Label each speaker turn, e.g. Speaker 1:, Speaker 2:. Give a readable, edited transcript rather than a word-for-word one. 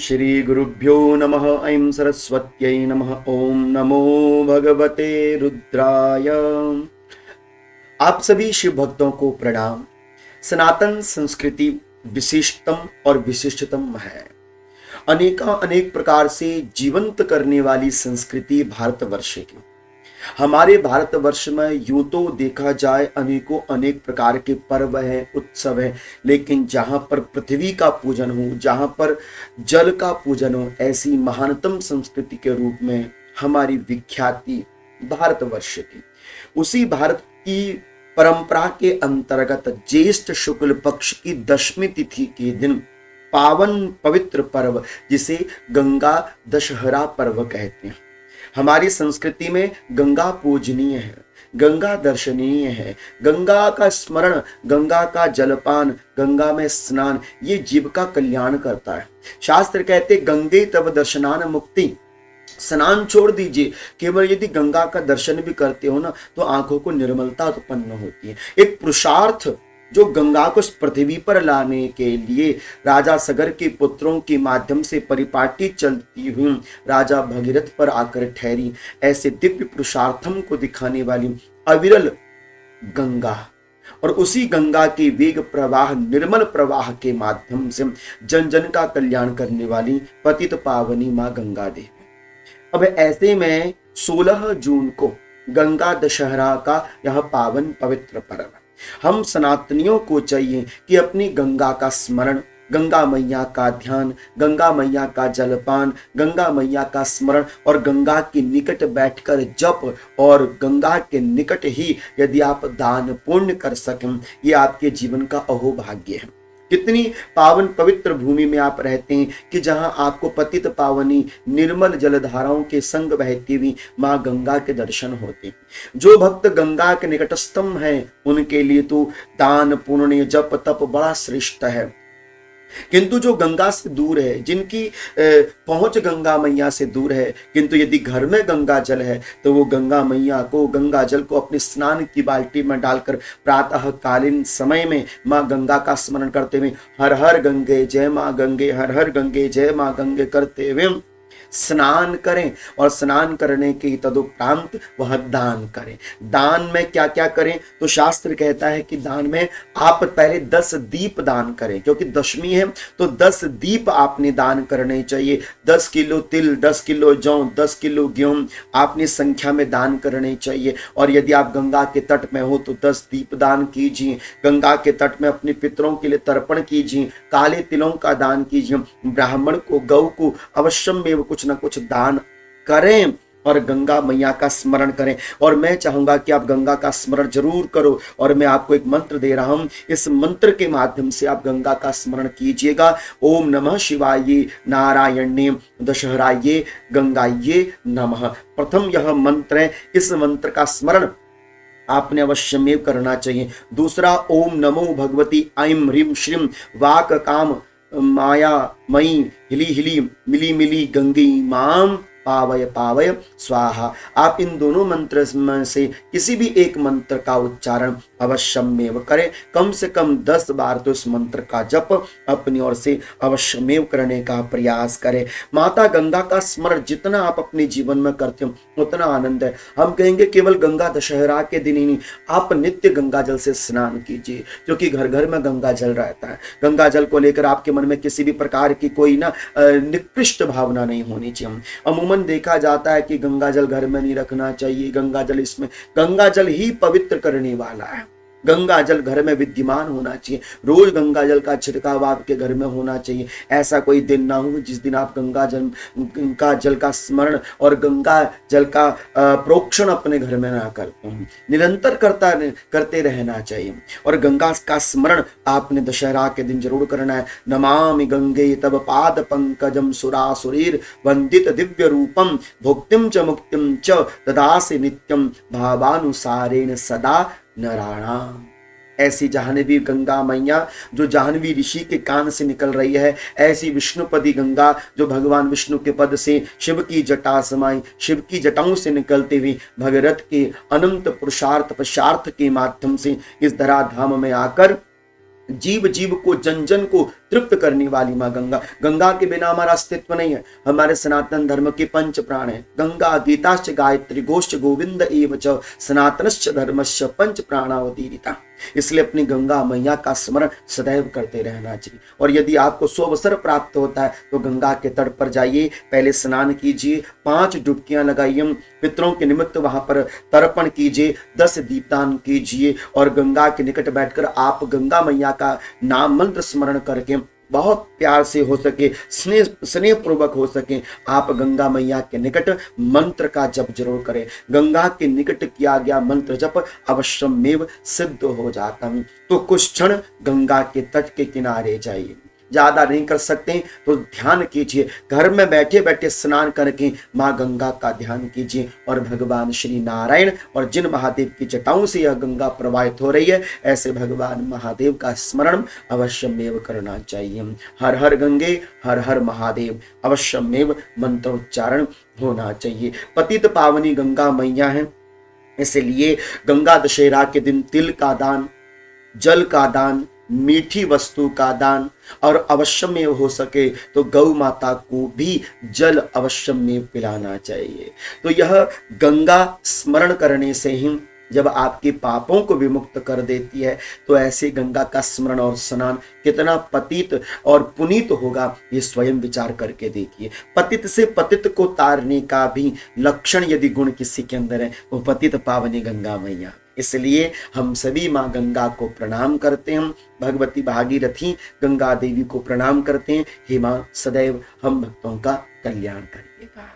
Speaker 1: श्री गुरुभ्यो नमः। ऐं सरस्वत्यै नमः। ओम नमो भगवते रुद्राय। आप सभी शिव भक्तों को प्रणाम। सनातन संस्कृति विशिष्टतम और विशिष्टतम है। अनेक प्रकार से जीवंत करने वाली संस्कृति भारतवर्ष की। हमारे भारतवर्ष में यूं तो देखा जाए अनेक प्रकार के पर्व हैं, उत्सव हैं, लेकिन जहां पर पृथ्वी का पूजन हो, जहां पर जल का पूजन हो, ऐसी महानतम संस्कृति के रूप में हमारी विख्याति भारतवर्ष की। उसी भारत की परंपरा के अंतर्गत ज्येष्ठ शुक्ल पक्ष की 10वीं तिथि के दिन पावन पवित्र पर्व, जिसे गंगा दशहरा पर्व कहते हैं। हमारी संस्कृति में गंगा पूजनीय है, गंगा दर्शनीय है। गंगा का स्मरण, गंगा का जलपान, गंगा में स्नान, ये जीव का कल्याण करता है। शास्त्र कहते गंगे तव दर्शनान मुक्ति। स्नान छोड़ दीजिए, केवल यदि गंगा का दर्शन भी करते हो ना तो आंखों को निर्मलता उत्पन्न होती है। एक पुरुषार्थ जो गंगा को पृथ्वी पर लाने के लिए राजा सगर के पुत्रों के माध्यम से परिपाटी चलती हुई राजा भगीरथ पर आकर ठहरी। ऐसे दिव्य पुरुषार्थम को दिखाने वाली अविरल गंगा और उसी गंगा के वेग प्रवाह, निर्मल प्रवाह के माध्यम से जन जन का कल्याण करने वाली पतित पावनी मां गंगा देवी। अब ऐसे में 16 जून को गंगा दशहरा का यह पावन पवित्र पर्व है। हम सनातनियों को चाहिए कि अपनी गंगा का स्मरण, गंगा मैया का ध्यान, गंगा मैया का जलपान, गंगा मैया का स्मरण और गंगा के निकट बैठकर जप और गंगा के निकट ही यदि आप दान पुण्य कर सकें, ये आपके जीवन का अहोभाग्य है। कितनी पावन पवित्र भूमि में आप रहते हैं कि जहां आपको पतित पावनी निर्मल जलधाराओं के संग बहती हुई मां गंगा के दर्शन होते। जो भक्त गंगा के निकटस्थम हैं उनके लिए तो दान पुण्य जप तप बड़ा श्रेष्ठ है, किंतु जो गंगा से दूर है, जिनकी पहुंच गंगा मैया से दूर है, किंतु यदि घर में गंगा जल है तो वो गंगा मैया को, गंगा जल को अपने स्नान की बाल्टी में डालकर प्रातः कालीन समय में मां गंगा का स्मरण करते हुए हर हर गंगे जय मां गंगे, हर हर गंगे जय मां गंगे करते हुए स्नान करें और स्नान करने के तदुपरांत वह दान करें। दान में क्या क्या करें तो शास्त्र कहता है कि दान में आप पहले 10 दीप दान करें, क्योंकि दशमी है तो 10 दीप आपने दान करने चाहिए। 10 किलो तिल, 10 किलो जौ, 10 किलो गेहूं आपने संख्या में दान करने चाहिए। और यदि आप गंगा के तट में हो तो 10 दीप दान कीजिए। गंगा के तट में अपने पितरों के लिए तर्पण कीजिए, काले तिलों का दान कीजिए। ब्राह्मण को, गौ को अवश्य में कुछ न कुछ दान करें और गंगा मैया का स्मरण करें। और मैं चाहूंगा कि आप गंगा का स्मरण जरूर करो और मैं आपको एक मंत्र दे रहा हूं, इस मंत्र के माध्यम से आप गंगा का स्मरण कीजिएगा। ओम नमः शिवाय नारायण्ये दशहराये गंगाये नमः। प्रथम यह मंत्र है, इस मंत्र का स्मरण आपने अवश्य में करना चाहिए। दूसरा, ओम नमो भगवती ऐं ह्रीं श्रीं वाक काम माया मई हिली हिली मिली मिली गंगी माम पावय पावय स्वाहा। आप इन दोनों मंत्र में से किसी भी एक मंत्र का उच्चारण अवश्यमेव करें। कम से कम 10 बार तो इस मंत्र का जप अपनी ओर से अवश्यमेव करने का प्रयास करें। माता गंगा का स्मरण जितना आप अपने जीवन में करते हो उतना आनंद है। हम कहेंगे केवल गंगा दशहरा के दिन ही नहीं, आप नित्य गंगा जल से स्नान कीजिए, क्योंकि घर घर में गंगा जल रहता है। गंगा जल को लेकर आपके मन में किसी भी प्रकार की कोई ना निकृष्ट भावना नहीं होनी चाहिए। अमूमन देखा जाता है कि गंगा जल घर में नहीं रखना चाहिए, गंगा जल इसमें, गंगा जल ही पवित्र करने वाला है। गंगा जल घर में विद्यमान होना चाहिए। रोज गंगा जल का छिड़काव आपके घर में होना चाहिए। ऐसा कोई दिन ना हो जिस दिन आप गंगा जल का स्मरण और गंगा जल का प्रोक्षण अपने घर में ना करते हो। निरंतर करते रहना चाहिए। और गंगा का स्मरण आपने दशहरा के दिन जरूर करना है। नमामि गंगे तव पाद पंकजम सुरासुरीर वंदित दिव्य रूपम भुक्तिम च मुक्तिम च ददासि नित्यम भावानुसारेण सदा नारायण। ऐसी जाह्नवी गंगा मैया जो जाह्नवी ऋषि के कान से निकल रही है, ऐसी विष्णुपदी गंगा जो भगवान विष्णु के पद से शिव की जटा समाई, शिव की जटाओं से निकलते हुए भगीरथ के अनंत पुरुषार्थ के माध्यम से इस धराधाम में आकर जीव जीव को, जन जन को तृप्त करने वाली माँ गंगा। गंगा के बिना हमारा अस्तित्व नहीं है। हमारे सनातन धर्म के पंच प्राण है गंगा, गीताश्च गायत्री, गोश्च गोविंद एव च, सनातनश्च धर्मश्च पंच प्राणावतीरिता। इसलिए अपनी गंगा मैया का स्मरण सदैव करते रहना चाहिए। और यदि आपको सुअवसर प्राप्त होता है तो गंगा के तट पर जाइए, पहले स्नान कीजिए, 5 डुबकियां लगाइए, पितरों के निमित्त वहां पर तर्पण कीजिए, 10 दीपदान कीजिए और गंगा के निकट बैठकर आप गंगा मैया का नाम मंत्र स्मरण करके बहुत प्यार से हो सके, स्नेह पूर्वक हो सके, आप गंगा मैया के निकट मंत्र का जप जरूर करें। गंगा के निकट किया गया मंत्र जप अवश्यमेव सिद्ध हो जाता है। तो कुछ क्षण गंगा के तट के किनारे जाइए, ज्यादा नहीं कर सकते तो ध्यान कीजिए, घर में बैठे बैठे स्नान करके माँ गंगा का ध्यान कीजिए और भगवान श्री नारायण और जिन महादेव की जटाओं से यह गंगा प्रवाहित हो रही है ऐसे भगवान महादेव का स्मरण अवश्यमेव करना चाहिए। हर हर गंगे हर हर महादेव अवश्यमेव मंत्रोच्चारण होना चाहिए। पतित पावनी गंगा मैया है, इसलिए गंगा दशहरा के दिन तिल का दान, जल का दान, मीठी वस्तु का दान और अवश्य में हो सके तो गौ माता को भी जल अवश्य में पिलाना चाहिए। तो यह गंगा स्मरण करने से ही जब आपके पापों को विमुक्त कर देती है तो ऐसे गंगा का स्मरण और स्नान कितना पतित और पुनीत होगा ये स्वयं विचार करके देखिए। पतित से पतित को तारने का भी लक्षण यदि गुण किसी के अंदर है वो पतित पावनी गंगा मैया। इसलिए हम सभी माँ गंगा को प्रणाम करते हैं, भगवती भागीरथी गंगा देवी को प्रणाम करते हैं। हे माँ सदैव हम भक्तों का कल्याण करिएगा।